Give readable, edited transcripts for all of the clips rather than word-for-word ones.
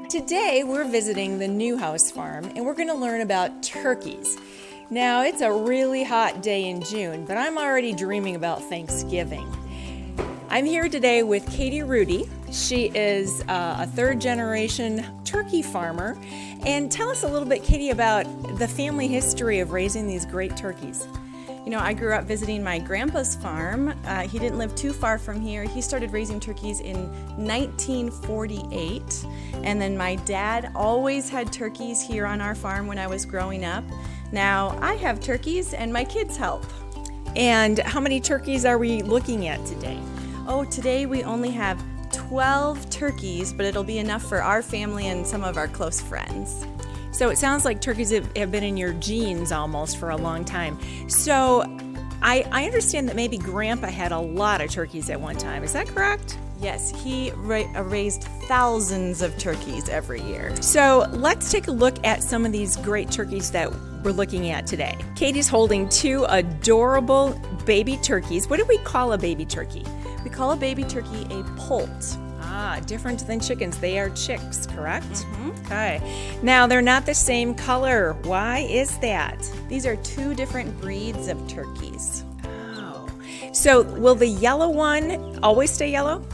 Today we're visiting the Newhouse farm and we're going to learn about turkeys. Now it's a really hot day in June, but I'm already dreaming about Thanksgiving. I'm here today with Katie Rudy. She is a third-generation turkey farmer. And tell us a little bit, Katie, about the family history of raising these great turkeys. You know, I grew up visiting my grandpa's farm. He didn't live too far from here. He started raising turkeys in 1948. And then my dad always had turkeys here on our farm when I was growing up. Now I have turkeys and my kids help. And how many turkeys are we looking at today? Oh, today we only have 12 turkeys, but it'll be enough for our family and some of our close friends. So it sounds like turkeys have been in your genes almost for a long time. So I understand that maybe Grandpa had a lot of turkeys at one time. Is that correct? Yes, he raised thousands of turkeys every year. So let's take a look at some of these great turkeys that we're looking at today. Katie's holding two adorable baby turkeys. What do we call a baby turkey? We call a baby turkey a poult. Ah, different than chickens. They are chicks, correct? Mm-hmm. Okay. Now, they're not the same color. Why is that? These are two different breeds of turkeys. Oh. So will the yellow one always stay yellow?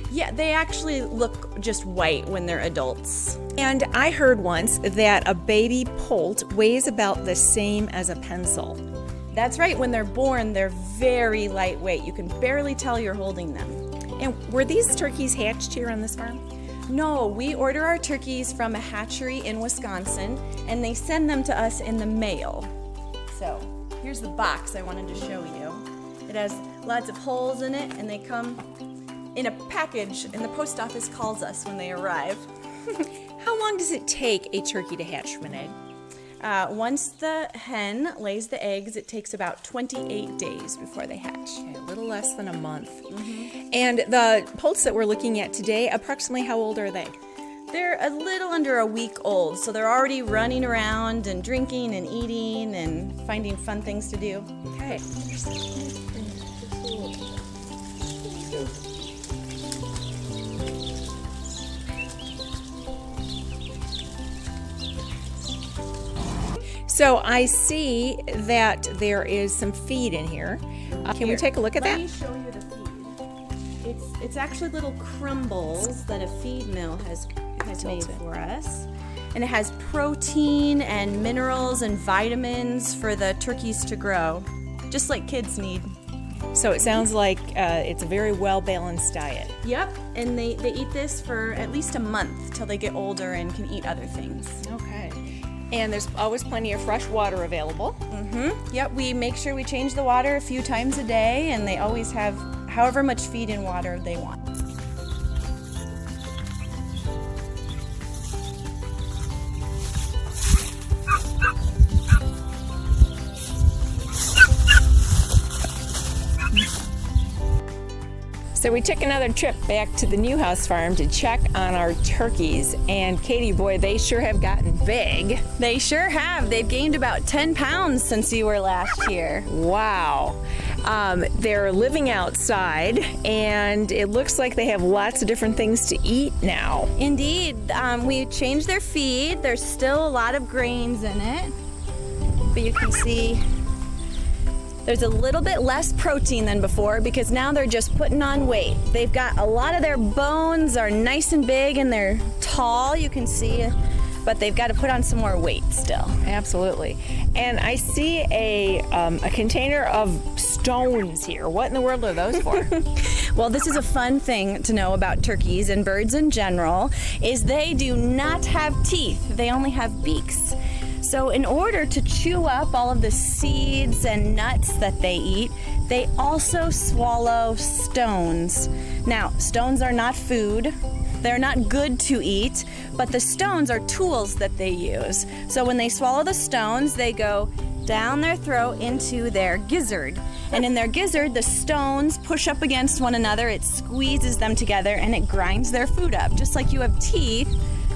Yeah, they actually look just white when they're adults. And I heard once that a baby poult weighs about the same as a pencil. That's right. When they're born, they're very lightweight. You can barely tell you're holding them. And were these turkeys hatched here on this farm? No, we order our turkeys from a hatchery in Wisconsin, and they send them to us in the mail. So, here's the box I wanted to show you. It has lots of holes in it, and they come in a package, and the post office calls us when they arrive. How long does it take a turkey to hatch from an egg? Once the hen lays the eggs, it takes about 28 days before they hatch. Okay, a little less than a month. Mm-hmm. And the poults that we're looking at today, approximately how old are they? They're a little under a week old, so they're already running around and drinking and eating and finding fun things to do. Okay. So I see that there is some feed in here. Can we take a look at that? Let me show you the feed. It's actually little crumbles that a feed mill has made for us. And it has protein and minerals and vitamins for the turkeys to grow, just like kids need. So it sounds like it's a very well-balanced diet. Yep, and they eat this for at least a month till they get older and can eat other things. Okay. And there's always plenty of fresh water available. Mm-hmm. Yep, we make sure we change the water a few times a day, and they always have however much feed and water they want. So we took another trip back to the Newhouse farm to check on our turkeys. And Katie, boy, they sure have gotten big. They sure have. They've gained about 10 pounds since you were last here. Wow. They're living outside, and it looks like they have lots of different things to eat now. Indeed. We changed their feed. There's still a lot of grains in it. But you can see there's a little bit less protein than before because now they're just putting on weight. They've got a lot of their bones are nice and big and they're tall, you can see, but they've got to put on some more weight still. Absolutely. And I see a container of stones here. What in the world are those for? Well, this is a fun thing to know about turkeys and birds in general, is they do not have teeth. They only have beaks. So in order to chew up all of the seeds and nuts that they eat, they also swallow stones. Now, stones are not food. They're not good to eat, but the stones are tools that they use. So when they swallow the stones, they go down their throat into their gizzard. And in their gizzard, the stones push up against one another, it squeezes them together, and it grinds their food up. Just like you have teeth,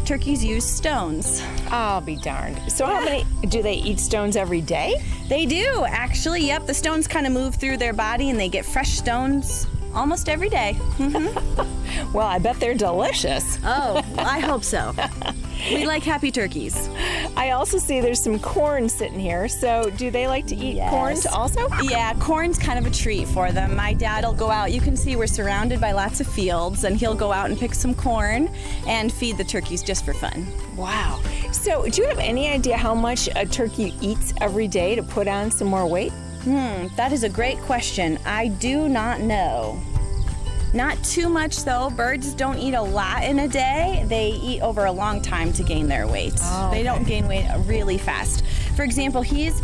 turkeys use stones. I'll be darned. So how many, do they eat stones every day? They do, actually. Yep, the stones kind of move through their body and they get fresh stones almost every day. Well, I bet they're delicious. Oh, I hope so. We like happy turkeys. I also see there's some corn sitting here. So do they like to eat corn also? Yeah, corn's kind of a treat for them. My dad will go out. You can see we're surrounded by lots of fields, and he'll go out and pick some corn and feed the turkeys just for fun. Wow. So do you have any idea how much a turkey eats every day to put on some more weight? That is a great question. I do not know. Not too much, though. Birds don't eat a lot in a day. They eat over a long time to gain their weight. They don't gain weight really fast. For example, he's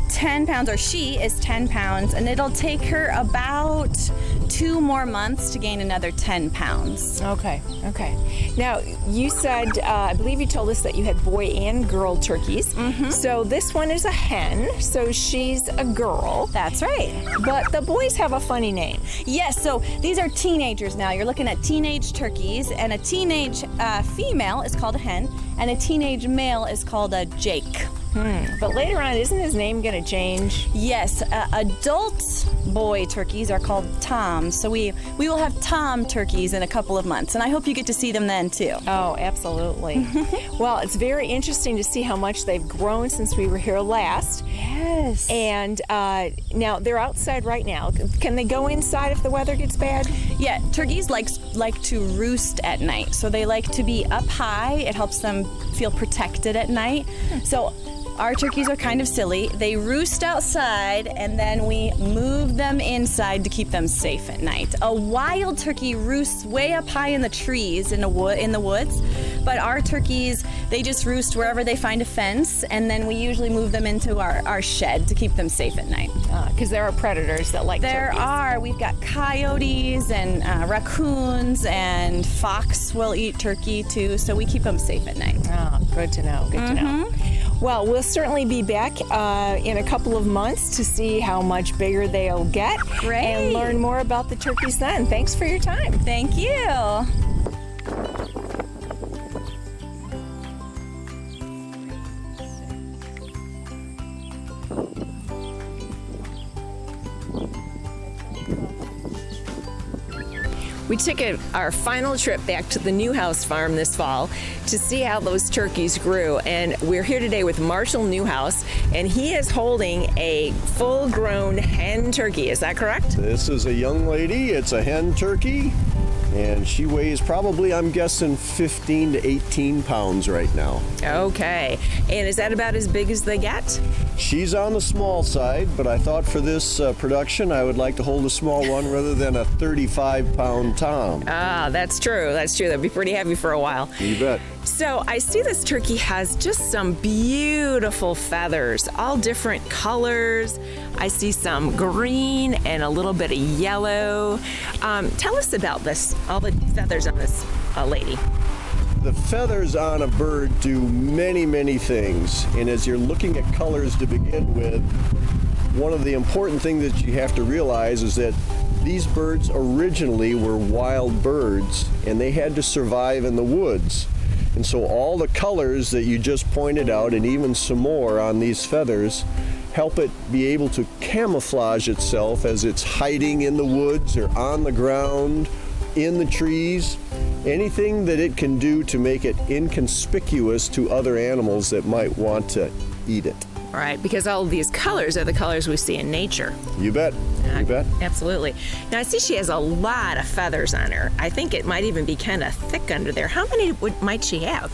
10 pounds, or she is 10 pounds, and it'll take her about 2 more months to gain another 10 pounds. Okay. Now, you said, I believe you told us that you had boy and girl turkeys. So this one is a hen, so she's a girl. That's right. But the boys have a funny name. Yes, so these are teenagers now. You're looking at teenage turkeys, and a teenage female is called a hen, and a teenage male is called a jake. But later on, isn't his name going to change? Yes, adult boy turkeys are called toms. So we will have tom turkeys in a couple of months, and I hope you get to see them then too. Oh, absolutely. Well, it's very interesting to see how much they've grown since we were here last. Yes. And now they're outside right now. Can they go inside if the weather gets bad? Yeah, turkeys like to roost at night. So they like to be up high. It helps them feel protected at night. So our turkeys are kind of silly. They roost outside, and then we move them inside to keep them safe at night. A wild turkey roosts way up high in the trees in the woods, but our turkeys, they just roost wherever they find a fence, and then we usually move them into our shed to keep them safe at night. Because there are predators that like There turkeys. are. We've got coyotes and raccoons, and fox will eat turkey too, so we keep them safe at night. Oh, good to know. Good to know. Well, we'll certainly be back in a couple of months to see how much bigger they'll get. Great. And learn more about the turkeys then. Thanks for your time. Thank you. We took our final trip back to the Newhouse farm this fall to see how those turkeys grew. And we're here today with Marshall Newhouse, and he is holding a full-grown hen turkey. Is that correct? This is a young lady. It's a hen turkey, and she weighs probably, I'm guessing, 15 to 18 pounds right now. Okay. And is that about as big as they get? She's on the small side, but I thought for this production I would like to hold a small one rather than a 35-pound tom. Ah, that's true. That's true. That'd be pretty heavy for a while. You bet. So I see this turkey has just some beautiful feathers, all different colors. I see some green and a little bit of yellow. Tell us about this, all the feathers on this lady. The feathers on a bird do many, many things. And as you're looking at colors to begin with, one of the important things that you have to realize is that these birds originally were wild birds, and they had to survive in the woods. And so all the colors that you just pointed out, and even some more on these feathers, help it be able to camouflage itself as it's hiding in the woods or on the ground, in the trees. Anything that it can do to make it inconspicuous to other animals that might want to eat it. Right, because all of these colors are the colors we see in nature. You bet. You bet. Absolutely. Now I see she has a lot of feathers on her. I think it might even be kind of thick under there. How many might she have?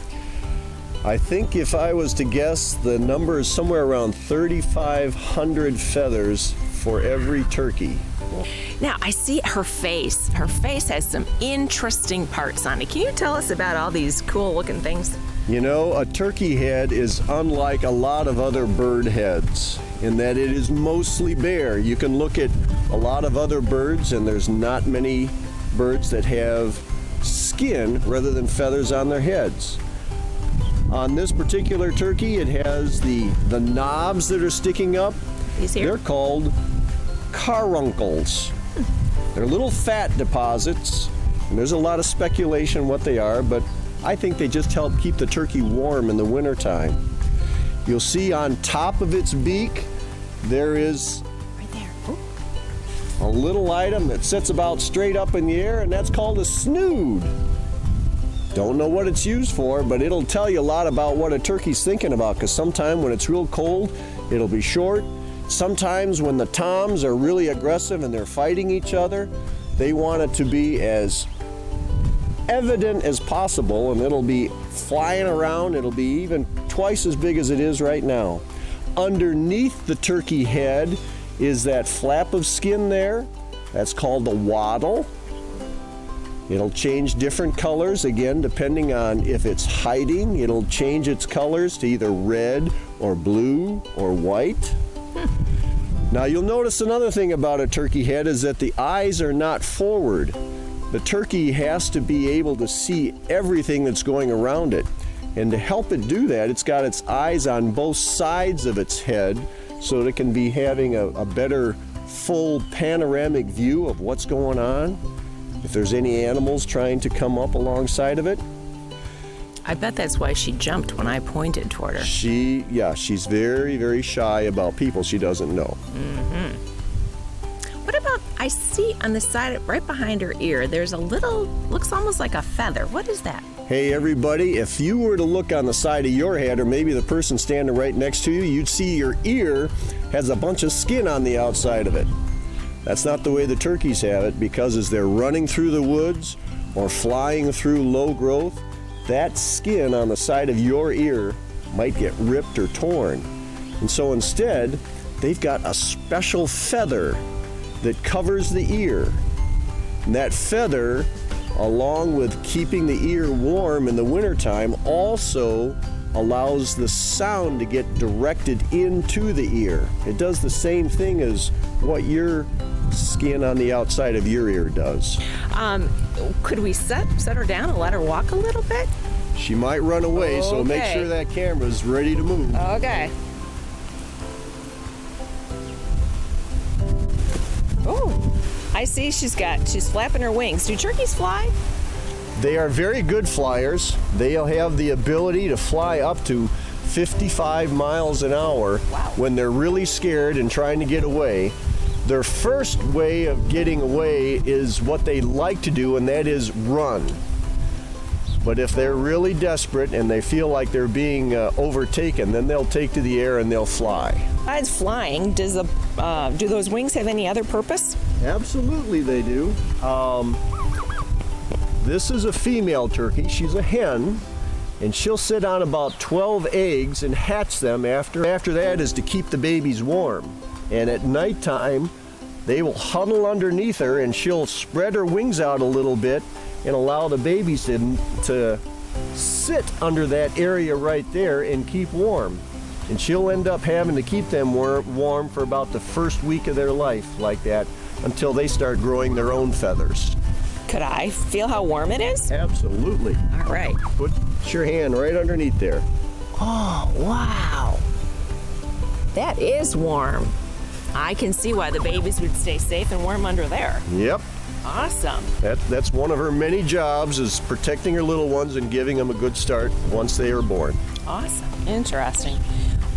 I think if I was to guess, the number is somewhere around 3,500 feathers for every turkey. Now I see her face. Her face has some interesting parts on it. Can you tell us about all these cool looking things? You know, a turkey head is unlike a lot of other bird heads in that it is mostly bare. You can look at a lot of other birds, and there's not many birds that have skin rather than feathers on their heads. On this particular turkey, it has the knobs that are sticking up. These here? They're called caruncles. They're little fat deposits, and there's a lot of speculation what they are, but I think they just help keep the turkey warm in the wintertime. You'll see on top of its beak, there is Right there. a little item that sits about straight up in the air, and that's called a snood. Don't know what it's used for, but it'll tell you a lot about what a turkey's thinking about, because sometimes when it's real cold, it'll be short. Sometimes when the toms are really aggressive and they're fighting each other, they want it to be as evident as possible, and it'll be flying around. It'll be even twice as big as it is right now. Underneath the turkey head is that flap of skin there. That's called the wattle. It'll change different colors, again, depending on if it's hiding. It'll change its colors to either red or blue or white. Now you'll notice another thing about a turkey head is that the eyes are not forward. The turkey has to be able to see everything that's going around it. And to help it do that, it's got its eyes on both sides of its head so that it can be having a better full panoramic view of what's going on. If there's any animals trying to come up alongside of it. I bet that's why she jumped when I pointed toward her. She's very, very shy about people she doesn't know. What about, I see on the side, right behind her ear, there's a little, looks almost like a feather. What is that? Hey everybody, if you were to look on the side of your head, or maybe the person standing right next to you, you'd see your ear has a bunch of skin on the outside of it. That's not the way the turkeys have it, because as they're running through the woods or flying through low growth, that skin on the side of your ear might get ripped or torn. And so instead, they've got a special feather that covers the ear. And that feather, along with keeping the ear warm in the wintertime, also allows the sound to get directed into the ear. It does the same thing as what your skin on the outside of your ear does. Could we set her down and let her walk a little bit? She might run away, so make sure that camera's ready to move. Okay. Oh, I see she's flapping her wings. Do turkeys fly? They are very good flyers. They'll have the ability to fly up to 55 miles an hour when they're really scared and trying to get away. Their first way of getting away is what they like to do, and that is run. But if they're really desperate and they feel like they're being overtaken, then they'll take to the air and they'll fly. Besides flying, do those wings have any other purpose? Absolutely they do. This is a female turkey. She's a hen, and she'll sit on about 12 eggs and hatch them. After that is to keep the babies warm. And at nighttime, they will huddle underneath her, and she'll spread her wings out a little bit and allow the babies to sit under that area right there and keep warm. And she'll end up having to keep them warm for about the first week of their life like that, until they start growing their own feathers. Could I feel how warm it is? Absolutely. All right. Put your hand right underneath there. Oh, wow. That is warm. I can see why the babies would stay safe and warm under there. Yep. Awesome. That's one of her many jobs, is protecting her little ones and giving them a good start once they are born. Awesome. Interesting.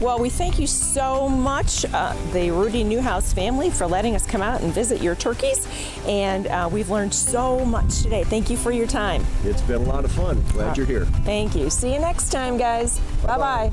Well, we thank you so much, the Rudy Newhouse family, for letting us come out and visit your turkeys. And we've learned so much today. Thank you for your time. It's been a lot of fun. Glad you're here. Thank you. See you next time, guys. Bye-bye.